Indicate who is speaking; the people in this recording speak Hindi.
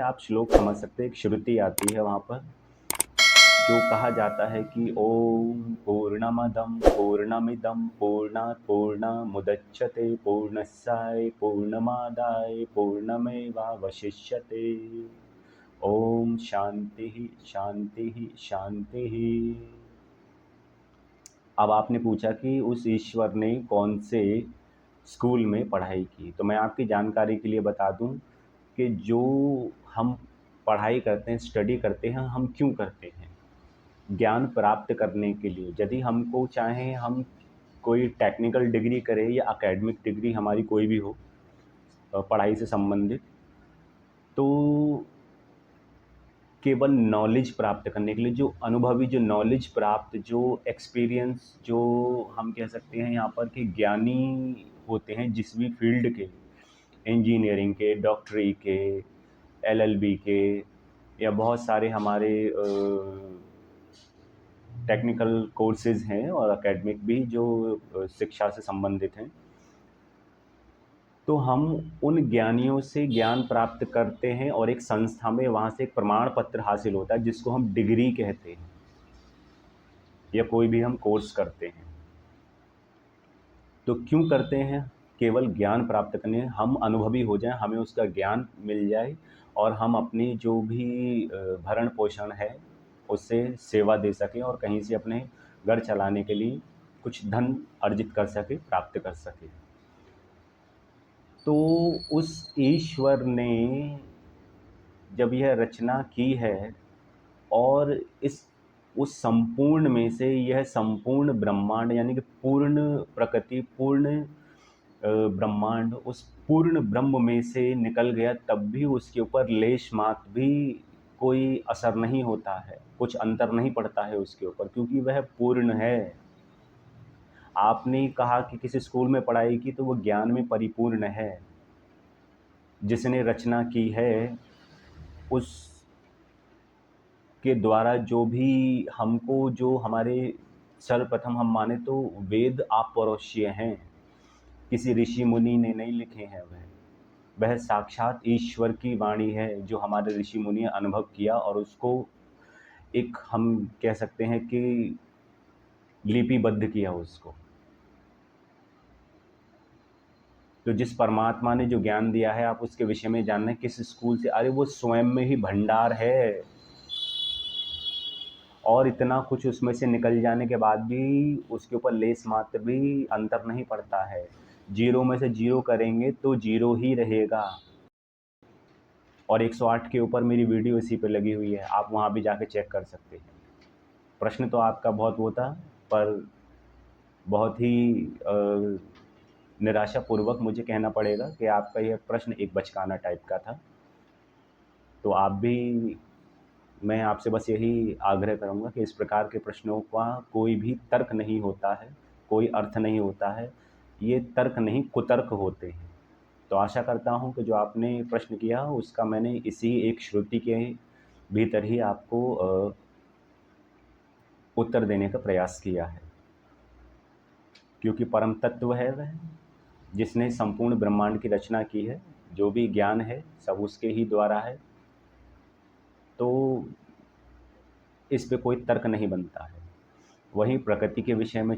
Speaker 1: आप श्लोक समझ सकते हैं, एक श्रुति आती है वहाँ पर, जो कहा जाता है कि ओम पूर्णमदं पूर्णमिदं पूर्णात् पूर्णमुदच्यते पूर्णस्याय पूर्णमादाय पूर्णमेवावशिष्यते। ओम शांति शांति शांति। अब आपने पूछा कि उस ईश्वर ने कौन से स्कूल में पढ़ाई की, तो मैं आपकी जानकारी के लिए बता दूं कि जो हम पढ़ाई करते हैं, स्टडी करते हैं, हम क्यों करते हैं? ज्ञान प्राप्त करने के लिए। यदि हमको चाहें हम कोई टेक्निकल डिग्री करें या एकेडमिक डिग्री हमारी कोई भी हो पढ़ाई से संबंधित, तो केवल नॉलेज प्राप्त करने के लिए, जो अनुभवी, जो नॉलेज प्राप्त, जो एक्सपीरियंस, जो हम कह सकते हैं यहाँ पर कि ज्ञानी होते हैं जिस भी फील्ड के, इंजीनियरिंग के, डॉक्टरी के, एलएलबी के, या बहुत सारे हमारे टेक्निकल कोर्सेज़ हैं और एकेडमिक भी जो शिक्षा से संबंधित हैं, तो हम उन ज्ञानियों से ज्ञान प्राप्त करते हैं और एक संस्था में वहाँ से एक प्रमाण पत्र हासिल होता है जिसको हम डिग्री कहते हैं, या कोई भी हम कोर्स करते हैं। तो क्यों करते हैं? केवल ज्ञान प्राप्त करने, हम अनुभवी हो जाएं, हमें उसका ज्ञान मिल जाए और हम अपनी जो भी भरण पोषण है उससे सेवा दे सकें और कहीं से अपने घर चलाने के लिए कुछ धन अर्जित कर सकें, प्राप्त कर सकें। तो उस ईश्वर ने जब यह रचना की है और इस उस संपूर्ण में से यह संपूर्ण ब्रह्मांड, यानी कि पूर्ण प्रकृति, पूर्ण ब्रह्मांड उस पूर्ण ब्रह्म में से निकल गया, तब भी उसके ऊपर लेश मात्र भी कोई असर नहीं होता है, कुछ अंतर नहीं पड़ता है उसके ऊपर, क्योंकि वह पूर्ण है। आपने कहा कि किसी स्कूल में पढ़ाई की, तो वो ज्ञान में परिपूर्ण है। जिसने रचना की है उस के द्वारा जो भी हमको, जो हमारे सर्वप्रथम हम माने तो वेद अपौरुषीय हैं, किसी ऋषि मुनि ने नहीं लिखे हैं। वह साक्षात ईश्वर की वाणी है जो हमारे ऋषि मुनि ने अनुभव किया और उसको एक हम कह सकते हैं कि लिपिबद्ध किया उसको। तो जिस परमात्मा ने जो ज्ञान दिया है, आप उसके विषय में जानना है किस स्कूल से, अरे वो स्वयं में ही भंडार है और इतना कुछ उसमें से निकल जाने के बाद भी उसके ऊपर लेस मात्र भी अंतर नहीं पड़ता है। जीरो में से जीरो करेंगे तो जीरो ही रहेगा। और 108 के ऊपर मेरी वीडियो इसी पे लगी हुई है, आप वहाँ भी जाके चेक कर सकते हैं। प्रश्न तो आपका बहुत वो था, पर बहुत ही निराशापूर्वक मुझे कहना पड़ेगा कि आपका यह प्रश्न एक बचकाना टाइप का था। तो आप भी, मैं आपसे बस यही आग्रह करूँगा कि इस प्रकार के प्रश्नों का कोई भी तर्क नहीं होता है, कोई अर्थ नहीं होता है, ये तर्क नहीं कुतर्क होते हैं। तो आशा करता हूँ कि जो आपने प्रश्न किया उसका मैंने इसी एक श्रुति के भीतर ही आपको उत्तर देने का प्रयास किया है, क्योंकि परम तत्व है वह जिसने संपूर्ण ब्रह्मांड की रचना की है। जो भी ज्ञान है सब उसके ही द्वारा है, तो इस पे कोई तर्क नहीं बनता है। वहीं प्रकृति के विषय में